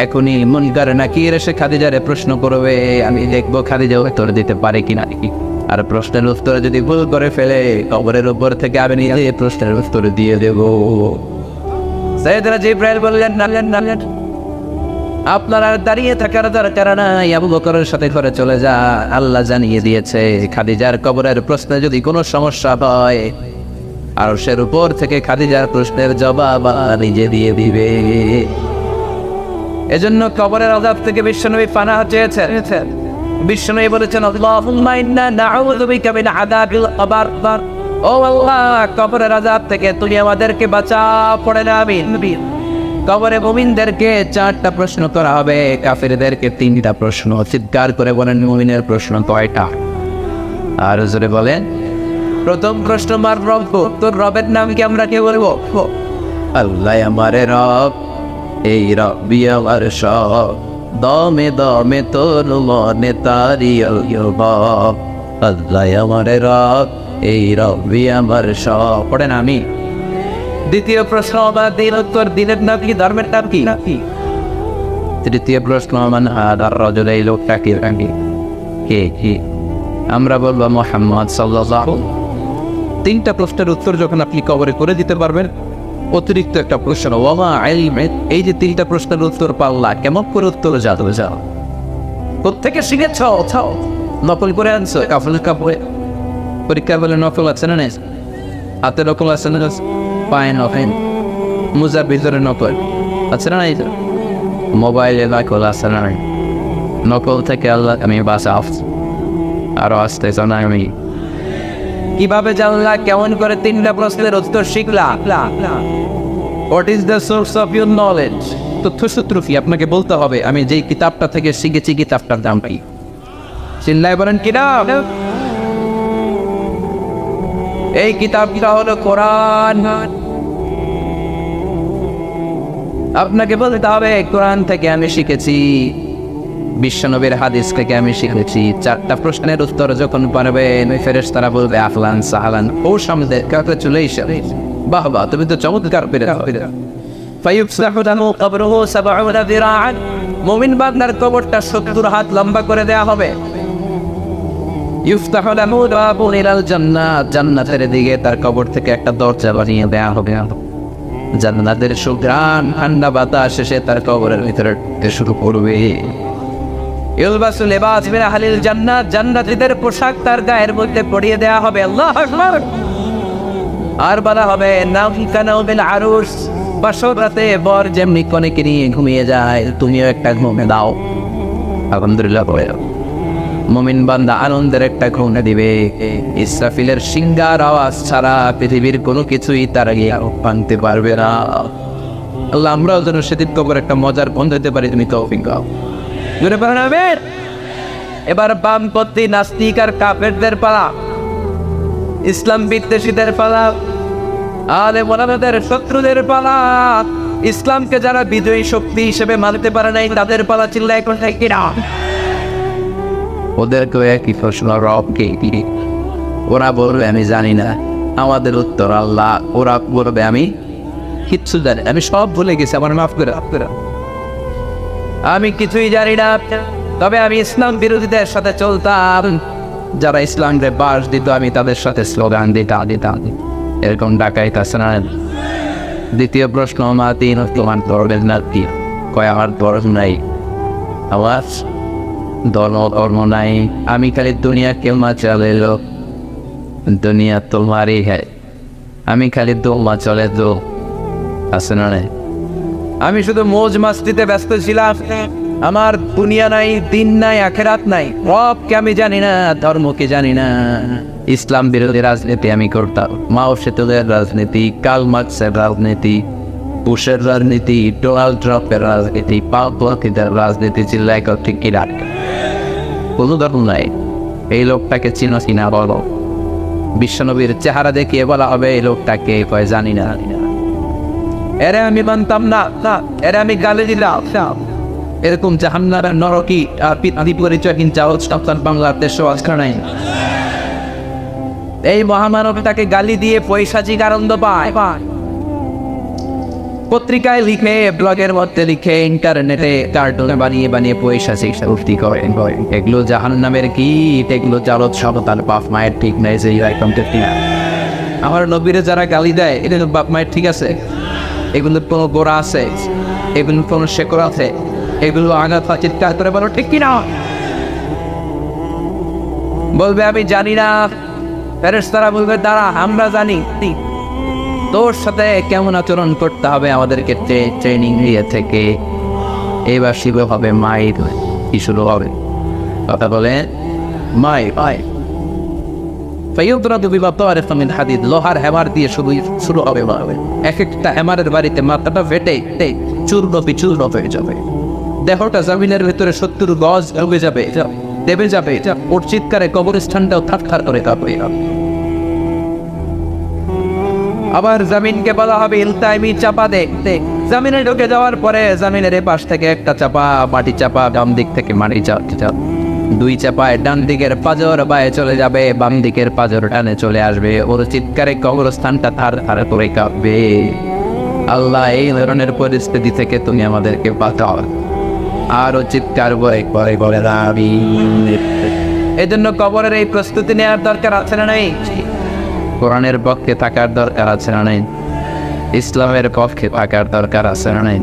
এখনই মুনকার নাকির এসে খাদিজারে প্রশ্ন করবে, আমি দেখবো খাদিজা উত্তর দিতে পারে কিনা। আর প্রশ্নের উত্তর যদি ভুল করে ফেলে, কবরের উপর থেকে আমি নিজে প্রশ্নের উত্তর দিয়ে দেব। সাইয়েদনা জিবরাইল বললেন না, আপনার আর দাঁড়িয়ে থাকার দরকার নাই, আবু বকরের সাথে ঘরে চলে যা। আল্লাহ জানিয়ে দিয়েছে খাদিজার কবরের প্রশ্নে যদি কোনো সমস্যা হয়, আরশের উপর থেকে খাদিজার প্রশ্নের জবাব নিজে দিয়ে দিবে। এজন্য কবরের আযাব থেকে বিশ্বনবী পানাহ চেয়েছেন। বিশ্বনবী বলেছেন আল্লাহুম্মা ইন্না নাউযু বিকা মিন আযাবিল কবর। ও আল্লাহ, কবরের আযাব থেকে তুমি আমাদেরকে বাঁচাও। পড়েন আমিন। কবরে মুমিনদেরকে 4টা প্রশ্ন করা হবে, কাফিরদেরকে 3টা প্রশ্ন। চিৎকার করে বলেন মুমিনের প্রশ্ন কয়টা? আর জোরে বলেন। প্রথম প্রশ্ন মার রব, তোর রবের নাম কি আমরা কে বলবো? আল্লাহ আমারে রব, এই রব্বি আমার সব, দমে দমে তোর মনে তারি রব। আল্লাহ আমারে রব, এই রব্বি আমার সব। পড়েন আমি। দ্বিতীয় প্রশ্ন, আমার দিন উত্তর, দিনের নাম কি, ধর্মের নাম কি? তৃতীয় প্রশ্ন, মান হাদার রাজুল, এই লোকটা কে? আমরা বলবো মুহাম্মদ সাল্লাল্লাহু। 3টা প্রশ্নের উত্তর যখন আপনি কবরে করে দিতে পারবেন, অতিরিক্ত একটা প্রশ্ন ওয়ামা ইলমি, এই যে 3টা প্রশ্নের উত্তর পাল্লা কেমন করে উত্তর যাও কোত্থেকে শিখেছ? নকল করে আনছো? কাফল কাপড়ে পরীক্ষা বলে নকল আছে না? হাতে নকল আছে না? পায়ে নকল, মোজার ভিতরে নকল আছে না? মোবাইলে নকল আছে না? নকল থেকে আল্লাহ আমি বাঁচাও। আরো আসতে আমি কিভাবে জানলা, কেমন করে 3টা প্রশ্নের উত্তর শিখলা? What is the source of your knowledge? তথ্যসূত্র কি? আপনাকে বলতে হবে আমি যেই কিতাবটা থেকে শিখেছি কিতাবটার দাম কি। চিল্লায় বলেন কিতাব। এই কিতাবটা হলো কোরআন। আপনাকে বলতে হবে কোরআন থেকে আমি শিখেছি, বিশ্বনবীর হাদিস থেকে আমি শিখেছি। 4টা প্রশ্নের উত্তর যখন পারবেন ওই ফেরেশতারা বলবে আহলান সাহলান, ও সামনে কংগ্রাচুলেশন, বাহ বাহ, তুমি তো চমৎকার পেরেছো। ফায়ুফসাহু লাহু কবরুহু 70 যিরাআন, মুমিন বান্দার কবরটা 70 হাত লম্বা করে দেয়া হবে। ইফতাহু লাহু বাবুন ইলাল জান্নাত, জান্নাতের দিকে তার কবর থেকে একটা দরজা বানিয়ে দেয়া হবে। জান্নাতের সুঘ্রাণ ঠান্ডা বাতাস এসে তার কবরের ভিতরে শুরু করবে। ইলবাসু লিবাস মিন আহলিল জান্নাত, জান্নাতীদের পোশাক তার গায়ের মধ্যে পরিয়ে দেয়া হবে। আল্লাহু আকবার। আর বলা হবে নাউকানাউবিল আরুস, বাসর রাতে বর যেমনি কনেকে নিয়ে ঘুমিয়ে যায় তুমিও একটা ঘুমে দাও। আলহামদুলিল্লাহ বলে মুমিন বান্দা আনন্দের একটা ঘুমে দিবে। ইসরাফিলের সিংগার আওয়াজ ছাড়া পৃথিবীর কোনো কিছুই তার আগে ভাঙতে পারবে না। আল্লাহ আমরাও যেন সেদিন কবর একটা মজার বন্ধ হতে পারি, তুমি তৌফিক দাও। জোরে বলেন আমিন। এবার বামপন্থী নাস্তিক আর কাফেরদের পালা, ইসলাম বিদ্বেষীদের পালা, আলেম ওলামাদের শত্রুদের পালা, ইসলামকে যারা বিজয়ী শক্তি হিসেবে মানতে পারে নাই তাদের পালা। চিল্লায় এখন কিনা ওদেরকে একই প্রশ্ন, রব কে? ওরা বলবে আমি জানি না। আমাদের উত্তর আল্লাহ। ওরা বলবে আমি কিচ্ছু জানি, আমি সব ভুলে গেছি, আমার মাফ করে। আমি কিছুই জানি না, তবে আমি ইসলাম বিরোধীদের সাথে চলতাম, যারা ইসলামকে বাস দিত আমি তাদের সাথে স্লোগান দিতাম। এরকম ডাকাইত আছে না? দ্বিতীয় প্রশ্ন, মা তিন তোমার ধরবেন না কি? কয় আমার ধর্ম নাই, আমার ধর্ম নাই, আমি খালি দুনিয়া কেউ মা চলে এলো, দুনিয়া তোমারই হ্যাঁ, আমি খালি দোমা চলে দো আছে না? আমি শুধু মৌজ মাস্তিতে ব্যস্ত ছিলাম, আমার দুনিয়া নাই, দিন নাই, আখেরাত নাই, রবকে আমি জানি না, ধর্মকে জানি না। ইসলাম বিরোধী রাজনীতি আমি করতাম, মাও সেতুদের রাজনীতি, কার্ল মার্কসের রাজনীতি, বুশের রাজনীতি, ডোনাল্ড ট্রাম্পের রাজনীতি, পাওয়ার রাজনীতি। চিল্লায় ঠিক কি রাখ, কোনো ধর্ম নাই। এই লোকটাকে চিনা বলো। বিশ্বনবীর চেহারা দেখিয়ে বলা হবে এই লোকটাকে, কয় জানি না। এরে আমি মানতাম না, এরে আমি গালি দিলাম। এরকম জাহান্নার নরকি আদি পরিচয় কিন্তু বাংলাদেশ আজকাল নাই। এই মহামানবটাকে গালি দিয়ে পয়সাচিক আনন্দ পায়। পত্রিকায় লিখে, ব্লগের মধ্যে লিখে, ইন্টারনেটে কার্টুনে বানিয়ে পয়সাচিক উক্তি করেন। এগুলো জাহান্নামের কি? এগুলো জালত সব তার বাপ মায়ের ঠিক নাই। যে আমার নবীরে যারা গালি দেয় এটা বাপ মায়ের ঠিক আছে? এগুলোর কোনো গোড়া আছে? এগুলোর কোনো শেকড় আছে? এগুলো আঘাত চিৎকার করে বলো ঠিক কিনা? বলবে আমি জানি না। ফেরেশতারা বলবে দাঁড়া, আমরা জানি। তোর সাথে কেমন আচরণ করতে হবে আমাদেরকে ট্রেনিং দিয়ে থেকে। এবার শিব হবে মায়ের, কি শুরু হবে? কথা বলে মাই লোহার হ্যামার দিয়ে শুরু হবে। এক একটা হ্যামারের বাড়িতে মাথাটা ফেটে চূর্ণ বিচূর্ণ হয়ে যাবে। দেহটা জমিনের ভেতরে 70 গজ ঢুকে যাবে, দেবে যাবে। ওর চিৎকারে কবরস্থানটাও থারথার করে কাঁপবে। আবার জমিনকে বলা হবে ইলতাইমি চাপা দে। জমিনে ঢুকে যাওয়ার পরে জমিনের পাশ থেকে একটা চাপা, মাটি চাপা, ডান দিক থেকে মাটি চাপা, 2 চাপায় ডান দিকের পাজর বায়ে চলে যাবে, বাম দিকের পাজর ডানে চলে আসবে। ওর চিৎকারে কবরস্থানটা থারথার করে কাঁপবে। আল্লাহ এই ধরনের পরিস্থিতি থেকে তুমি আমাদেরকে বাঁচাও। আরো চিৎকার করে আমিন। এজন্য কবরের এই প্রস্তুতি নেওয়ার দরকার আছে না নাই? কোরআনের পক্ষে থাকার দরকার আছে না নাই? ইসলামের পক্ষে থাকার দরকার আছে না নাই?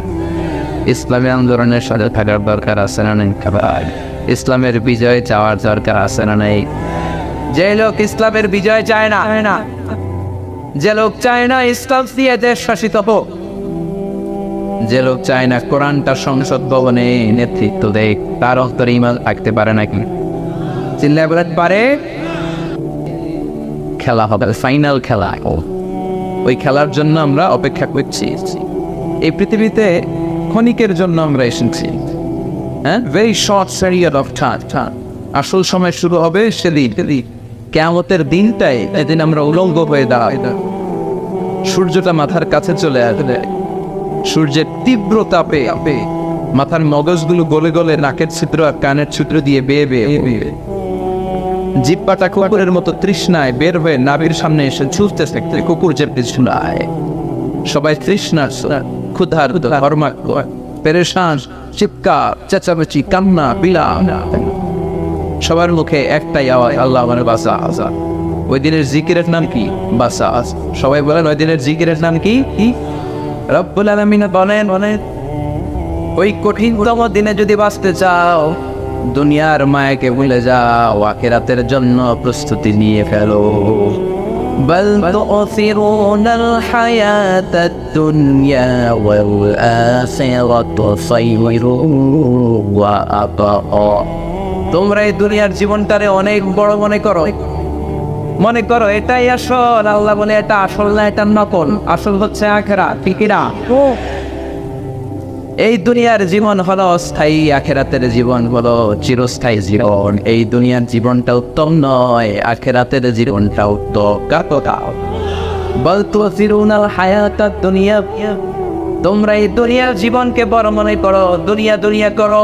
ইসলামী আন্দোলনের সাথে থাকার দরকার আছে না নাই? ইসলামের বিজয় চাওয়ার দরকার আছে না নাই? যে লোক ইসলামের বিজয় চায় না, যে লোক চায় না ইসলাম দিয়ে দেশ শাসিত হোক, যে লোক চায় না কোরআনটা সংসদ ভবনে নেতৃত্ব দেয়, তার অন্তরে ঈমান থাকতে পারে নাকি? চিল্লায় বলেন পারে? খেলা হবে, ফাইনাল খেলা। ওই খেলার জন্য আমরা অপেক্ষা করছি। এই পৃথিবীতে ক্ষণিকের জন্য আমরা এসেছি, হ্যাঁ, very short period of time. আসল সময় শুরু হবে সেদিন, কিয়ামতের দিনটাই, এদিন আমরা উলঙ্গ হয়ে দাঁড়াই। সূর্যটা মাথার কাছে চলে আসবে, সূর্যের তীব্র তাপে মাথার মগজগুলো গলে গলে নাকের ছিদ্র আর কানের ছিদ্র দিয়ে বেয়ে বেয়ে জিহ্বাটা কুকুরের মতো তৃষ্ণায় বের হয়ে নাভির সামনে এসে ঝুলতে থাকতে, কুকুর যে তৃষ্ণায়। সবাই তৃষ্ণার ক্ষুধার ধর্মাক্ষ, পেরেশান, চিৎকার, চেঁচামেচি, কান্না, বিলাপ। সবার মুখে একটাই আওয়াজ, আল্লাহ আমার বাসা আসা। ওই দিনের জিকিরের নাম কি? বাসা। সবাই বলেন ওই দিনের জিকিরের নাম কি? রব্বুল আলামিন বলেন, ওই কঠিনতম দিনে যদি বাঁচতে চাও, দুনিয়ার মায়াকে ভুলে যাও, আখিরাতের জন্য প্রস্তুতি নিয়ে ফেলো। بل تؤثرون الحياة الدنيا والآخرة خير وأبقى। তোমরা এই দুনিয়ার জীবনটারে অনেক বড় মনে করো এটাই আসল। আল্লাহ বলে এটা আসল না, এটা নকল। আসল হচ্ছে আখিরাত, ঠিক না? এই দুনিয়ার জীবন হলো অস্থায়ী, আখিরাতের জীবন হলো চিরস্থায়ী জীবন। এই দুনিয়ার জীবনটা উত্তম নয়, আখিরাতের জীবনটা উত্তম। বল তুসিরুনাল হায়াতাদ দুনিয়া, তোমরা এই দুনিয়ার জীবনকে বড় মনে করো, দুনিয়া করো।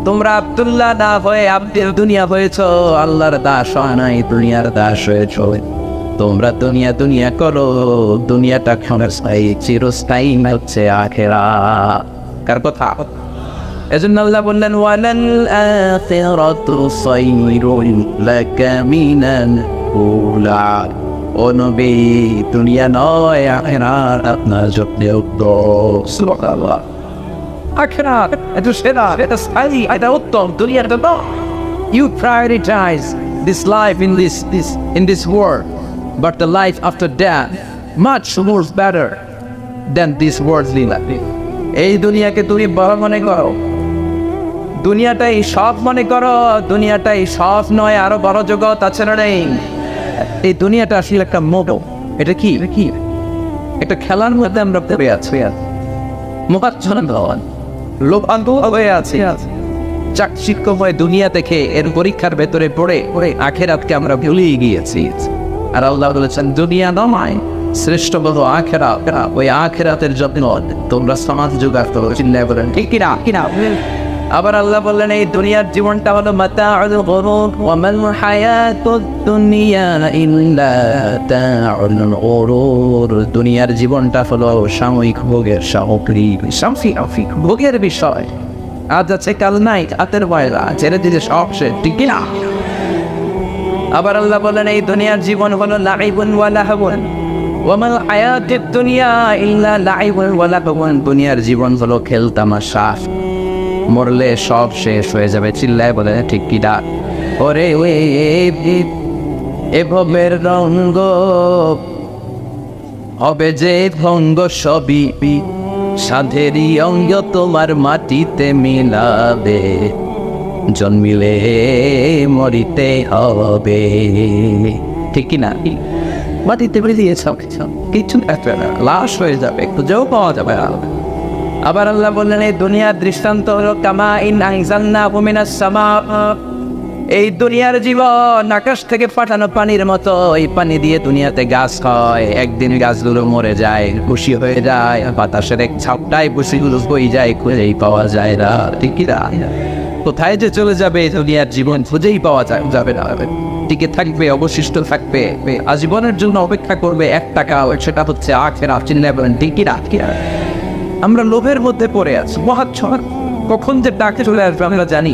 তোমরা আব্দুল্লাহ না হয়ে আব্দুল দুনিয়া হয়েছো, আল্লাহর দাস হয় নাই, দুনিয়ার দাস হয়েছো। তোমরা দুনিয়া করো, দুনিয়াটা ক্ষণস্থায়ী, চিরস্থায়ী হচ্ছে আখিরাত। কার কথা? এজন্য আল্লাহ বললেন, ওয়ালাল আখিরাতু খায়রুন লাকা মিনাল উলা। ও নবী, দুনিয়া নয়, আখিরাত আপনার জন্য উত্তম। সুবহানাল্লাহ। আখিরাত এটা সেরা, এটা স্থায়ী, এটা উত্তম, দুনিয়াটা নয়। You prioritize this life in this world, but the life after death much more better than this worldly life. এই দুনিয়াকে তুমি বড় মনে করো, দুনিয়াটাই সব মনে করো। দুনিয়াটাই সব নয়, আরো বড় জগৎ আছে না নেই? এই দুনিয়াটা আসলে একটা মোটো। এটা কি? একটা খেলার মধ্যে আমরা পড়ে আছি, মোহাচ্ছন্ন লোভান্ত হয়ে আছে, চাকচিক্যময় দুনিয়া দেখে এর পরীক্ষার ভেতরে পড়ে আখিরাতকে আমরা ভুলিয়ে গিয়েছি। আর আল্লাহ বলেছেন, দুনিয়া নয়, শ্রেষ্ঠ বলো আখিরাত। ওই আখিরাতের জন্য তোমরা সমাজ জোগাড় করো। চিল্লায় বলেন ঠিক কিনা? আবার আল্লাহ বললেন, এই দুনিয়ার জীবনটা হলো মাতাউল গুরুর, ওয়া মাল হায়াতুদ দুনিয়া ইল্লা মাতাউল গুরুর। দুনিয়ার জীবনটা হলো সাময়িক ভোগের সাময়িক ভোগের বিষয়। আজ আছে কাল নাই, হাতের বাইরা ছেড়ে দিতে সব শেষ, ঠিক কিনা? আবার আল্লাহ বলেন, এই দুনিয়ার জীবন হলো লাইবুন ওয়া লাহবুন, ওয়া মাল হায়াতুদ দুনিয়া ইল্লা লাইবুন ওয়া লাহবুন। দুনিয়ার জীবন হলো খেল তামাশা, মরলে সব শেষ হয়ে যাবে। চিল্লায় বলে ঠিক কি না? ওরে এ ভবের রঙ্গ হবে যে ভঙ্গ, সবই সাধেরই অঙ্গ তোমার মাটিতে মিলাবে, জন্মিলে মরিতে হবে, ঠিক কি না? মাটিতে মিলিয়ে কিছু লাশ হয়ে যাবে, খুঁজেও পাওয়া যাবে না। আবার আল্লাহ বললেন, এই দুনিয়ার দৃষ্টান্ত হলো কামা ইন আনজালনাহু মিনাস সামা। এই দুনিয়ার জীবন আকাশ থেকে পাঠানো পানির মতো। এই পানি দিয়ে দুনিয়াতে গাছ হয়, একদিন গাছগুলো মরে যায়, খুশি হয়ে যায়, বাতাসের এক ঝাপটায় খুশিগুলো বই যায়, খুঁজেই পাওয়া যায় না, ঠিক কি না? কোথায় যে চলে যাবে এই দুনিয়ার জীবন, খুঁজেই পাওয়া যাবে না। টিকে থাকবে, অবশিষ্ট থাকবে, আজীবনের জন্য অপেক্ষা করবে একটা কাল, সেটা হচ্ছে আখিরাত। চিল্লায় বলেন ঠিক কি না? আমরা লোভের মধ্যে পড়ে আছি, মহাচ্ছর কখন যে ডাকে চলে আসবে আমরা জানি।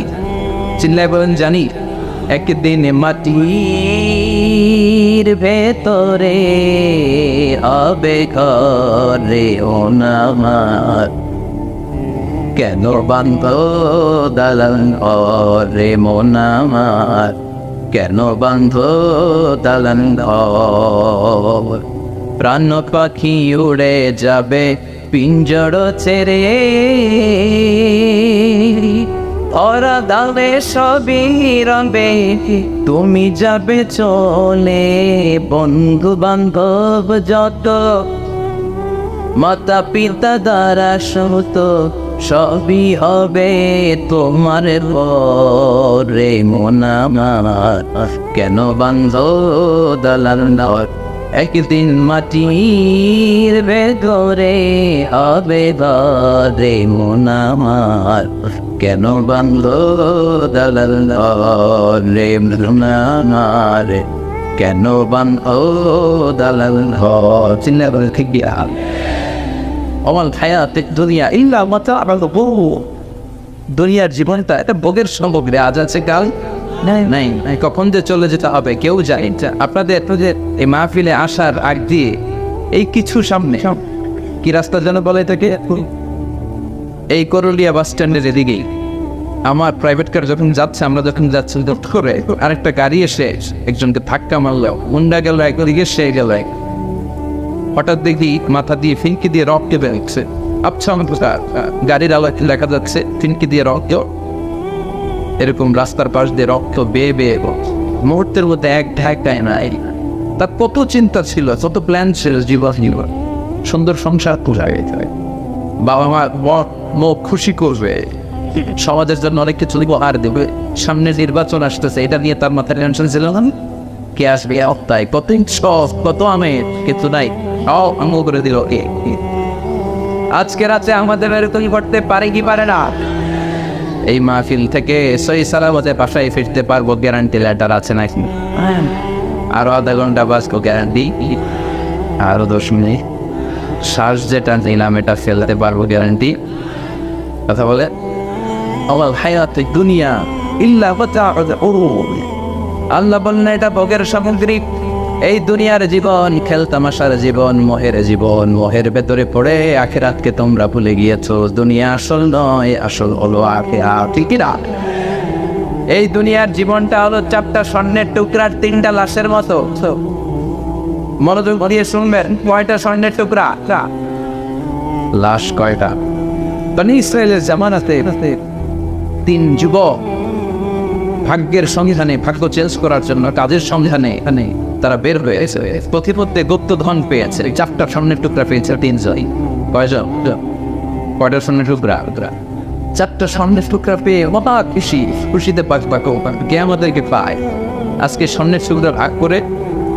চিল্লায় বলেন জানি। একদিন মাটির ভেতরে হবে ঘরে ওনামার, কেন বান্ধ দালান ঘরে মোনামার, কেন বান্ধ দালান ঘর। প্রাণ পাখি উড়ে যাবে পিঞ্জর ছেড়ে ওরা দাবে সবই রবে, তুমি যাবে চলে। বন্ধু বান্ধব যত, মাতা পিতা দ্বারা সত, সবই হবে তোমার পরে। মন আমার কেন বান্ধ দালাল নর, একদিন মাটির ভেতরে হবে ঘরে। মন আমার কেন বান্ধ দালাল নরে, মন আমার কেন বান্ধ দালাল নর। চিন্তা করে ঠিক দিয়া অমাল হায়াতে দুনিয়া ইল্লা মাতা'উল গুরুর। দুনিয়ার জীবনটা এটা ভোগের সামগ্রী, আজ আছে কাল নাই নাই। কখন যে চলে যেতে হবে কেউ জানে না। আপনাদের এই মাহফিলে আসার আগ দিয়ে এই কিছু সামনে কি রাস্তা যেন বলে থাকে, এই করলিয়া বাস স্ট্যান্ডের এদিকেই আমার প্রাইভেট কার যখন যাচ্ছে, আমরা যখন যাচ্ছি দৌড় করে আরেকটা গাড়ি এসে একজনকে ধাক্কা মারলো, মুন্ডা গেল একদিকে, সে গেল এক। হঠাৎ দেখি মাথা দিয়ে ফিনকি দিয়ে রক্ত বেরোচ্ছে। আচ্ছা গাড়ির আলো দেখা যাচ্ছে ফিনকি দিয়ে রক্ত, এরকম রাস্তার পাশ দিয়ে রক্ত বেয়ে বেয়ে মুহূর্তের মধ্যে এক ঢাকায় নাই। তার কত চিন্তা ছিল, কত প্ল্যান ছিল জীবন, সুন্দর সংসার পূজায় বাবা মা মুখ খুশি করবে, সমাজের জন্য অনেক কিছু উপহার দেবে। সামনে নির্বাচন আসতেছে, এটা নিয়ে তার মাথায় টেনশন ছিল না। কে আসবে অত্যায়, কত সব, কত আমের কিছু নাই, আমল করে দিল। আজকে রাতে আমাদের এরকম করতে পারে কি পারে না? এই মাহফিল থেকে সহি সালামতে বাসায় ফিরতে পারবো গ্যারান্টি লেটার আছে নাকি? আরো আধা ঘন্টা বাঁচবো গ্যারান্টি, আরো 10 মিনিট শ্বাস যেটা নিলাম এটা ফেলতে পারবো গ্যারান্টি। কথা বলে অমাল হায়াতে দুনিয়া ইল্লা মাতা'উল গুরুর। আল্লাহ বললেন এটা ভোগের সামগ্রী। এই দুনিয়ার জীবন খেলতামাশার জীবন, মোহের জীবন। মোহের ভেতরে পড়ে আখিরাতকে তোমরা ভুলে গিয়েছো। দুনিয়া আসল নয়, আসল হলো আখিরাত। ঠিক না? এই দুনিয়ার জীবনটা হলো চারটা স্বর্ণের টুকরার 3টা লাশের মতো। মনোযোগ দিয়ে শুনবেন, কয়টা স্বর্ণের টুকরা? লাশ কয়টা? বনি ইসরায়েলের জামানাতে 3 যুবক ভাগ্যের সন্ধানে, ভাগ্য চেঞ্জ করার জন্য কাজের সন্ধানে তারা বের হয়েছে। পথিমধ্যে গুপ্তধন পেয়েছে, 4টা স্বর্ণের টুকরা পেয়েছে 3 জন। কয়জন? কয়টা স্বর্ণের টুকরা? 4টা স্বর্ণের টুকরা পেয়ে মহা খুশিতে কে আমাদেরকে পায়। আজকে স্বর্ণের টুকরা ভাগ করে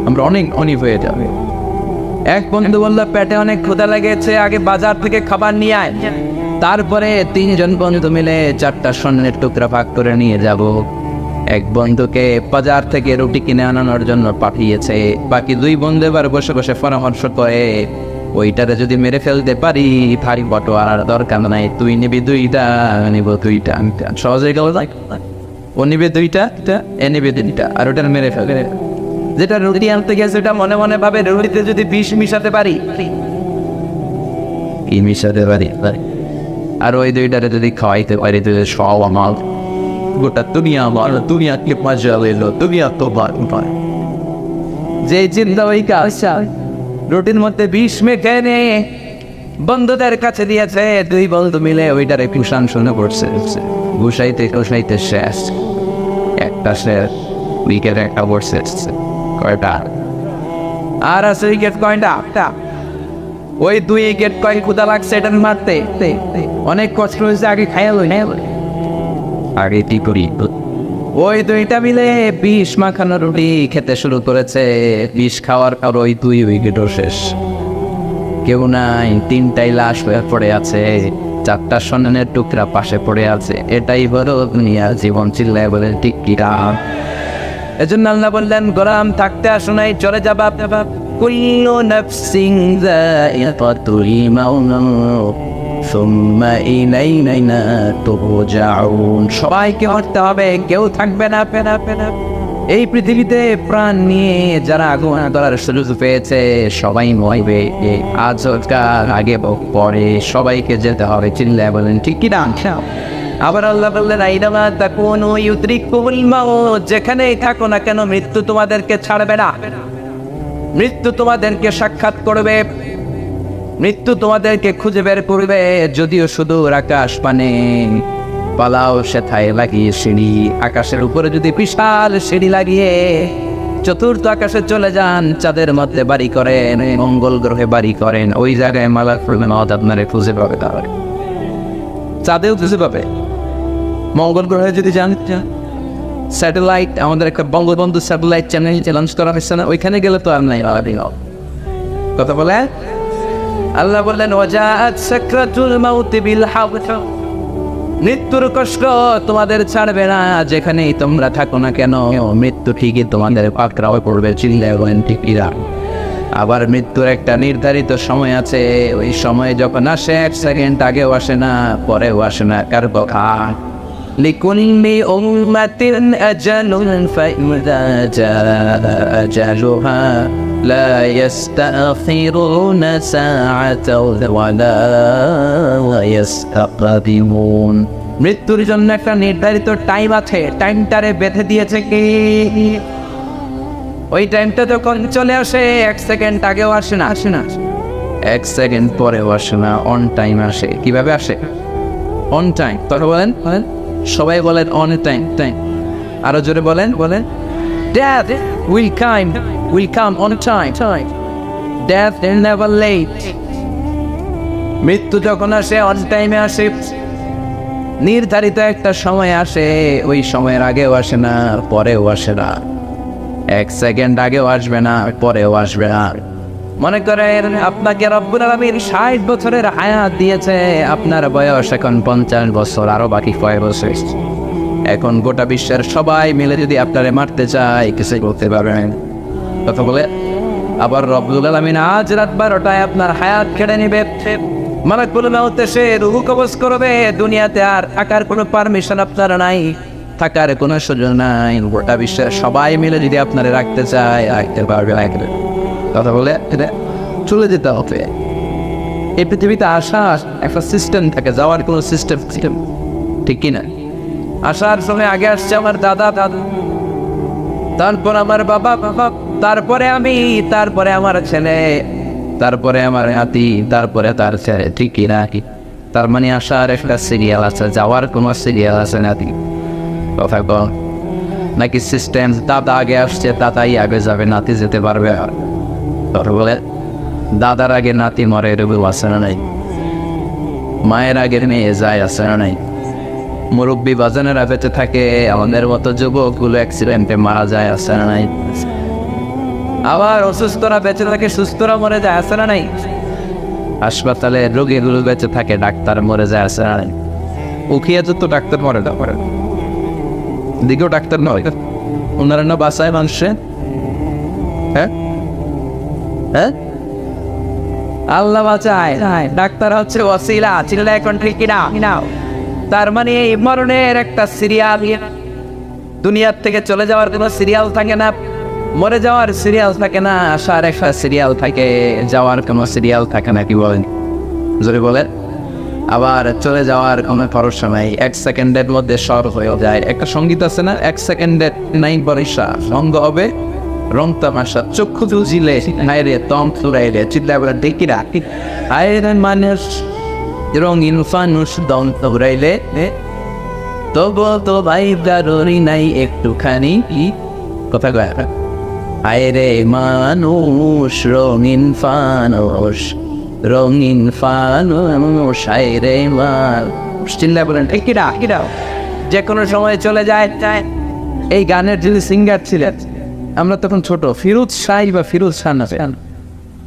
আমরা অনেক ধনী হয়ে যাবে। এক বন্ধু বলল পেটে অনেক ক্ষুধা লেগেছে, আগে বাজার থেকে খাবার নিয়ে আয়। তারপরে 3 জন বন্ধু মিলে 4টা স্বর্ণের টুকরা ভাগ করে নিয়ে যাব। এক বন্ধুকে বাজার থেকে রুটি কিনে আনানোর জন্য পাঠিয়েছে। বাকি 2 বন্ধু এবার বসে বসে পরামর্শ করে, ওইটারে যদি মেরে ফেলতে পারি ভারী বটোয়ারার দরকার নাই, তুই নিবি 2টা, নিব 2টা। সহজে গেল, ও নিবে 2টা, এ নিবে 2টা, আর ওটার মেরে ফেলবে। যেটা রুটি আনতে গেছে ওটা মনে মনে ভাবে রুটিতে যদি বিষ মিশাতে পারি, কি মিশাতে পারি, আর ওই 2টারে যদি খাওয়াইতে পারি তাহলে সব আমার, গোটা দুনিয়া আমার, দুনিয়াকে মজা এলো, দুনিয়া তো ভালো নয়। যে চিন্তা ওই কাজ, রুটির মধ্যে বিষ মেখে নে বন্ধুদের কাছে দিয়েছে। 2 বন্ধু মিলে ওইটারে কুষাণ শুনে পড়ছে, ঘুষাইতে শেষ। একটা শেষ, উইকেট একটা পড়ছে। কয়টা? আর আছে উইকেট কয়টা? ওই 2 উইকেট কয় ক্ষুধা লাগছে এটা মারতে, অনেক কষ্ট হয়েছে, আগে খাইয়া লই আগে কি করি। ওই 2টা মিলে বিষ মাখানো রুটি খেতে শুরু করেছে। বিষ খাওয়ার পর ওই 2 উইকেটও শেষ, কেউ নাই। 3টাই লাশ হয়ে পড়ে আছে, 4টা স্বর্ণের টুকরা পাশে পড়ে আছে। এটাই হলো দুনিয়ার জীবন। চিল্লায় বলেন ঠিক কিরা? এজন্য আল্লাহ বললেন, গোলাম থাকতে আসো নাই, চলে যাবা। কুল্লু নাফসিন যায়িকাতুল মাউত সুম্মা ইলাইনা তুরজাউন। সবাইকে মরতে হবে, কেউ থাকবে না। এই পৃথিবীতে প্রাণ নিয়ে যারা আগুন ধরার সুযোগ পেয়েছে সবাই মরবে। আজ আগে পরে সবাইকে যেতে হবে। চিল্লায় বলেন ঠিক কি না? আবার আল্লাহ বললেন, আইনামা তাকুনু ইউদরিকুমুল মাউত। যেখানেই থাকো না কেন মৃত্যু তোমাদেরকে ছাড়বে না, মৃত্যু তোমাদেরকে সাক্ষাৎ করবে। মৃত্যু তোমাদেরকে খুঁজে বের করবে, যদিও সুদূর আকাশ পানে পালাও সেথায় লাগিয়ে সিঁড়ি। আকাশের উপরে যদি বিশাল সিঁড়ি লাগিয়ে চতুর্থ আকাশে চলে যান, চাঁদের মধ্যে বাড়ি করেন, মঙ্গল গ্রহে বাড়ি করেন, ওই জায়গায় মালাকুল মউত আপনারে খুঁজে পাবে। তাহলে চাঁদেও খুঁজে পাবে, মঙ্গল গ্রহে যদি যান, স্যাটেলাইট, আমাদের একটা বঙ্গবন্ধু স্যাটেলাইট চ্যানেল লঞ্চ করা হয়েছে না, ওইখানে গেলে তো আর নাই কথা বলে। আল্লাহ বললেন ওয়াজাআত সাকরাতুল মাউত বিল হাক, মৃত্যুর কষ্ট তোমাদের ছাড়বে না, যেখানেই তোমরা থাকো না কেন মৃত্যু ঠিকই তোমাদের পাকড়াও পড়বে, চিল্লাবেন ঠিকইরা। আবার মৃত্যুর একটা নির্ধারিত সময় আছে, ওই সময় যখন আসে 1 সেকেন্ড আগেও আসে না, পরেও আসে না। কার কথা? লিকুল্লি উম্মাতিন আজালুন ফাইযা জাআ আজালুহা লা ইস্তাখিরুনা সাআতান ওয়ালা ইস্তাকদিমুন। মৃত্যুর জন্য একটা নির্ধারিত টাইম আছে, টাইমটারে বেঁধে দিয়েছে কি? ওই টাইমটা যখন চলে আসে 1 সেকেন্ড আগেও আসে না, 1 সেকেন্ড পরেও আসে না, অন টাইম আসে। কিভাবে আসে? On time. তখন বলেন, সবাই বলেন অন টাইম। আরো জোরে বলেন। Death will come on time. Death is never late. মৃত্যু যখন আসে অন টাইমে আসে, নির্ধারিত একটা সময় আসে, ওই সময়ের আগেও আসে না, পরেও আসে না। 1 সেকেন্ড আগেও আসবে না, পরেও আসবে না। মনে করেন আপনাকে রব্বুল আলামিন 60 বছরের হায়াত দিয়েছে, আপনার বয়স এখন 50 বছর, আরো বাকি কয় বছর। এখন গোটা বিশ্বের সবাই মিলে যদি আপনারে মারতে চায়, কিছুই করতে পারবেন। কথা বলে। আবার রব্বুল আলামিন আজ রাত 12টায় আপনার হায়াত কেড়ে নেবে, মালাকুল মউত এসে রূহ কবজ করবে। দুনিয়াতে আর থাকার কোনো পারমিশন আপনার নাই, থাকার কোনো সুযোগ নাই। গোটা বিশ্বের সবাই মিলে যদি আপনারে রাখতে চায়, রাখতে পারবে না। কথা বলে চলে যেতে হবে। এই পৃথিবীতে আসার একটা সিস্টেম থাকে, যাওয়ার কোনো সিস্টেম ঠিক কিনা? আসার সময় আগে আসছে আমার দাদা, তারপর আমার বাবা, তারপরে আমি, তারপরে আমার ছেলে, তারপরে আমার নাতি, তারপরে তার ছেলে, ঠিক কিনা? তার মানে আসার একটা সিরিয়াল আছে, যাওয়ার কোনো সিরিয়াল আছে নাতি? কথা কম নাকি সিস্টেম? দাদা আগে আসছে, দাদাই আগে যাবে, নাতি যেতে পারবে। আর বলে দাদার আগে নাতি মরে, এরকম আছে না নাই? মায়ের আগে মেয়ে যায়, আছে না নাই? মুরব্বী বাজানেরা বেঁচে থাকে, আমাদের মতো যুবকগুলো অ্যাক্সিডেন্টে মারা যায়, আছে না নাই? আবার অসুস্থরা বেঁচে থাকে, সুস্থরা মরে যায়, আছে না নাই? হাসপাতালে রোগীগুলো বেঁচে থাকে, ডাক্তার মরে যায়, আছে না নাই? উখিয়ে তো ডাক্তার মরে না, মরে দিকেও ডাক্তার নয়, ওনারা না বাসায় মানুষে। হ্যাঁ, আল্লাহ বাঁচায়, ডাক্তার হচ্ছে ওসিলা, চিল্লা এখন ঠিক কিনা? তার মানে এই মরণের একটা সিরিয়াল, দুনিয়ার থেকে চলে যাওয়ার কোনো সিরিয়াল থাকে না, মরে যাওয়ার সিরিয়াল থাকে না, আসার একটা সিরিয়াল থাকে, যাওয়ার কোনো সিরিয়াল থাকে না। কি বলেন? যদি বলেন আবার চলে যাওয়ার কোনো ভরসা নাই, 1 সেকেন্ডের মধ্যে সর হয়ে যায়। একটা সঙ্গীত আছে না, 1 সেকেন্ডের নাই বরিশা, রঙ্গ হবে রং তামাশা, চক্ষু জুজিলে হায়রে তম ফুরাইলে, চিল্লা বলে ডেকিরা হায়রে মানুষ রঙিন ফানুষ দম ফুরাইলে, তবু তো ভাই দারুরি নাই একটুখানি। কথা কয় হায়রে মানুষ রঙিন ফানুষ, রঙিন ফানুষ, হায়রে মানুষ, চিল্লা বলেন ডেকিরা। যে কোনো সময় চলে যায়। এই গানের যিনি সিঙ্গার ছিলেন, আমরা তখন ছোট, ফিরোজ শাহ বা ফিরোজ শাহ না,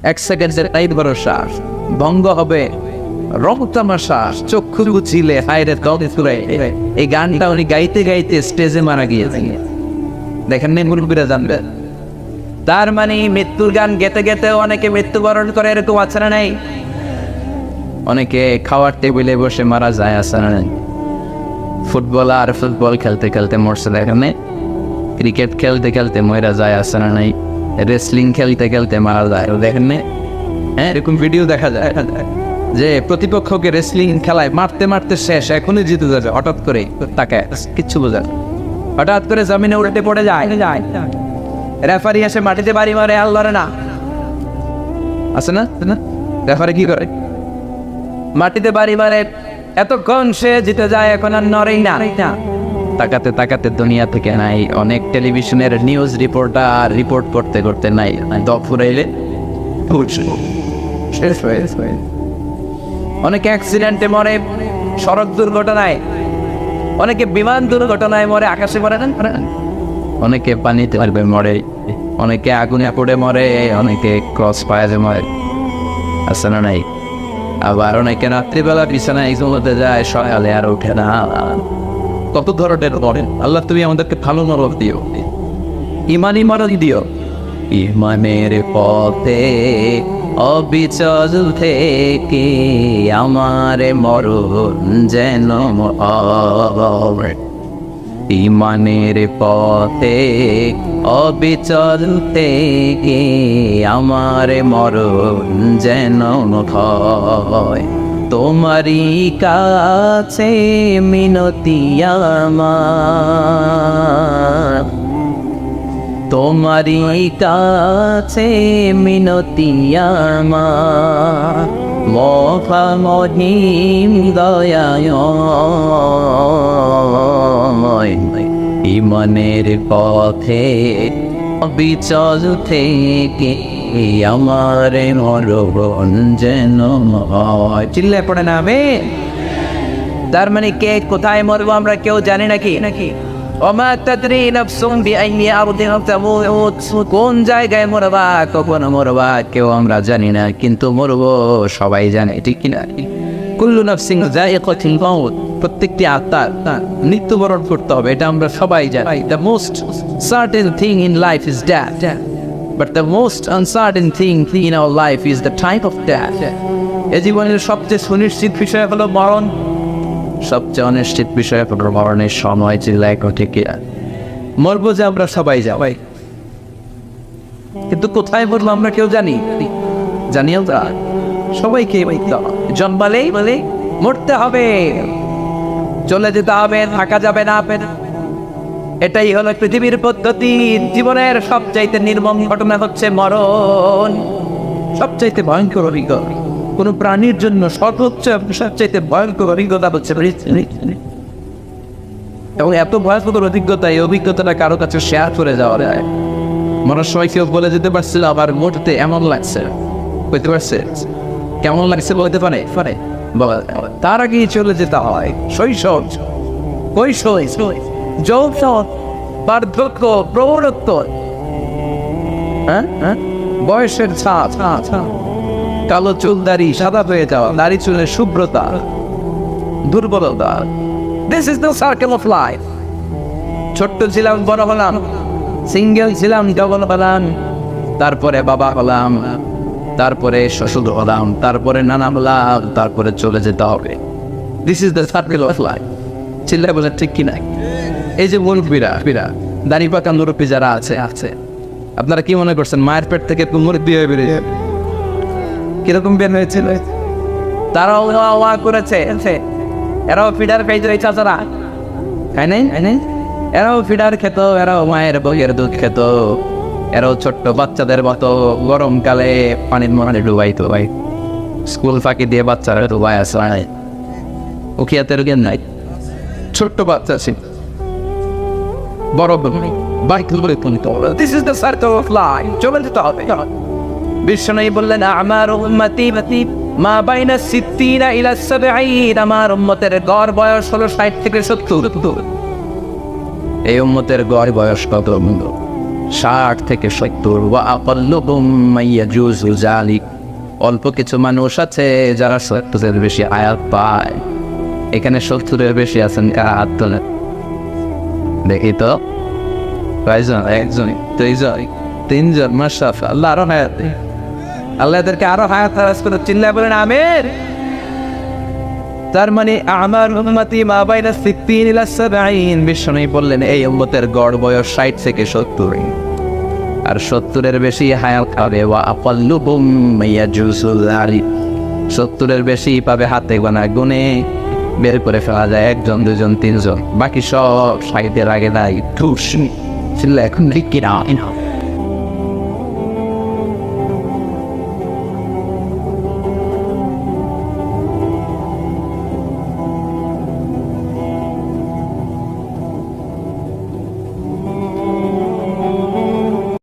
1 সেকেন্ডের নাই ভরসা, ভঙ্গ হবে রং তামাশা, চক্ষু গুছিলে হায়রে দম ফুরাইলে। এই গানটা উনি গাইতে গাইতে স্টেজে মারা গিয়েছেন, দেখেন নেই, মুরব্বীরা জানবে। তার মানে মৃত্যুর গান গেতে গেতে অনেকে মৃত্যুবরণ করে, এরকম আছে না নাই? অনেকে খাওয়ার টেবিলে বসে মারা যায়, আছে না নাই? ফুটবলার ফুটবল খেলতে খেলতে মরছে, দেখেন নেই? ক্রিকেট খেলতে খেলতে মরা যায়, আছে না নাই? রেসলিং খেলতে খেলতে মারা যায়, দেখেন নেই? হ্যাঁ, এরকম ভিডিও দেখা যায় যে প্রতিপক্ষকে রেসলিং খেলায় মারতে মারতে শেষ, এখনই জিতে যাবে, হঠাৎ করে তাকে কিচ্ছু বোঝায়, হঠাৎ করে জমিনে উল্টে পড়ে যায়, রেফারি এসে মাটিতে বাড়ি মারে, আর লড়ে না, আছে না? তারপরে কি করে? মাটিতে বাড়ি মারে, এতক্ষণ সে জিতে যায়, এখন আর নড়েই না। তাকাতে তাকাতে দুনিয়া থেকে নাই। অনেক টেলিভিশনের নিউজ রিপোর্টার রিপোর্ট করতে করতে নাই, দফুরাইলে শেষ হয়ে। অনেকে অ্যাক্সিডেন্টে মরে, সড়ক দুর্ঘটনায়, অনেকে বিমান দুর্ঘটনায় মরে, আকাশে মরে না, অনেকে পানিতে মরে, অনেকে আগুনে পড়ে মরে, অনেকে ক্রস ফায়ারে মরে, আছে না নাই? আবার অনেকে রাত্রিবেলা বিছানায় ঘুমোতে যায়, সকালে আর ওঠে না। কত ধরনের মরেন। আল্লাহ তুমি আমাদেরকে ভালো মরণ দিও, ইমানি মরণ দিও। ইমানের পথে অবিচল থেকে আমার মরণ যেন হয়। ইমানের পথে অবিচল থেকে আমার মরণ যেন হয়। তোমারই কাছে মিনতি আমার, তোমারই কাছে মিনতি আমার, মহা মহিম দয়াময়। ইমানের পথে বিচল থেকে আমার মরণ যেন হয়। চিল্লে পড়ে না আমি। তার মানে কে কোথায় মরবো আমরা কেউ জানি নাকি? ওমা তাদরি নাফসুম বিআইয়ি আরদিন তামুত, কোন জায়গায় মরবা, কখন মরবা কেউ আমরা জানি না, কিন্তু মরবো সবাই জানে, ঠিক কিনা? কুল্লু নাফসিন যায়িকাতুল মাউত, প্রত্যেকটি আত্মার মৃত্যুবরণ করতে হবে, এটা আমরা সবাই জানি। The most certain thing in life is death, but the most uncertain thing in our life is the type of death. এই জীবনের সবচেয়ে সুনিশ্চিত বিষয় হলো মরণ, সবচেয়ে অনিশ্চিত বিষয় হলো মরণের সময়। চিল্লায় ঠিক মরবো যে আমরা সবাই যাই, কিন্তু কোথায় মরবো আমরা কেউ জানিও তা সবাইকে জন্মালেই বলে মরতে হবে, চলে যেতে হবে, থাকা যাবে না। এটাই হলো পৃথিবীর পদ্ধতি। জীবনের সবচাইতে নির্মম ঘটনা হচ্ছে মরণ, সবচাইতে ভয়ঙ্কর অভিজ্ঞতা কোন প্রাণীর জন্য সর্বোচ্চ সবচাইতে ভয়ঙ্কর অভিজ্ঞতা হচ্ছে। এবং এত ভয়ঙ্কর অভিজ্ঞতা, এই অভিজ্ঞতাটা কারো কাছে শেয়ার করে যাওয়া যায়। মরার সময় কেউ বলে যেতে পারছিল আবার মরতে এমন লাগছে, বুঝতে পারছে কেমন লাগছে বলতে পারে, তার আগেই চলে যেতে হয় শৈশব, কৈশোর, যৌবন, বার্ধক্য, প্রৌঢ়ত্ব, বয়সের ছাপ, কালো চুল দাড়ি সাদা হয়ে যাওয়া, দাড়ি চুলের শুভ্রতা, দুর্বলতা। This is the circle of life. ছোট্ট ছিলাম, বড় হলাম, সিঙ্গেল ছিলাম, ডবল হলাম, তারপরে বাবা হলাম, তারপরে শ্বশুর হলাম, তারপরে নানা হলাম, তারপরে চলে যেতে হবে। This is the circle of life. চিল্লায় বলে ঠিক কিনা? এই যে মুরব্বীরা, দাড়ি পাকা মুরব্বী যারা আছে, আপনারা কি মনে করছেন মায়ের পেট থেকে মুরব্বী হয়ে বেরিয়ে কিরকম বের হয়েছিল? তারাও করেছে, এরাও ফিডার খাইছে, এই চাচারা খাই নাই, এরাও ফিডার খেত, এরাও মায়ের বইয়ের দুধ খেত, এরাও ছোট্ট বাচ্চাদের মতো গরমকালে পানির মনে ডুবাইতো। ভাই স্কুল ফাঁকি দিয়ে বাচ্চারা ডুবাই আসে, উখিয়াতে রোগের নাই, ছোট্ট বাচ্চা ছিল, বড় বাইক বলে তুলতে হবে। This is the circle of life. চলে যেতে হবে। বিশ্বনবী বললেন আমার উম্মতি মা বাইনা 60 ইলা 70, আমার উম্মতের গড় বয়স হলো 60 থেকে 70। এই উম্মতের গড় বয়স কত? 60 থেকে 70। ওয়া আকাল্লুহুম মাইয়াজুজু যালিক, অল্প কিছু মানুষ আছে যারা 70-এর বেশি আয়াত পায়। এখানে 70-এর বেশি আছেন কারা? হাত তোলেন দেখি তো। কয়জন? একজন, দুইজন, তিনজন। মাশাআল্লাহ, আল্লাহ আরো হায়াত, আল্লাহ এদেরকে আরো হায়াত হারাস করে। চিল্লায় বলেন আমিন। তার মানে আমার উম্মতি মা বাইনা 60 ইলা 70। বিশ্বনবী বললেন এই উম্মতের গড় বয়স 60 থেকে 70, আর 70-এর বেশি হায়াত পাবে। ওয়া আকাল্লুহুম মাইয়াজুজু যালিক, 70-এর বেশি পাবে হাতে গোনা, গুনে বের করে ফেলা যায় 1জন, 2জন, 3জন, বাকি সব 60-এর আগে নাই। ঠুস চিল্লা এখন ঠিক কিনা?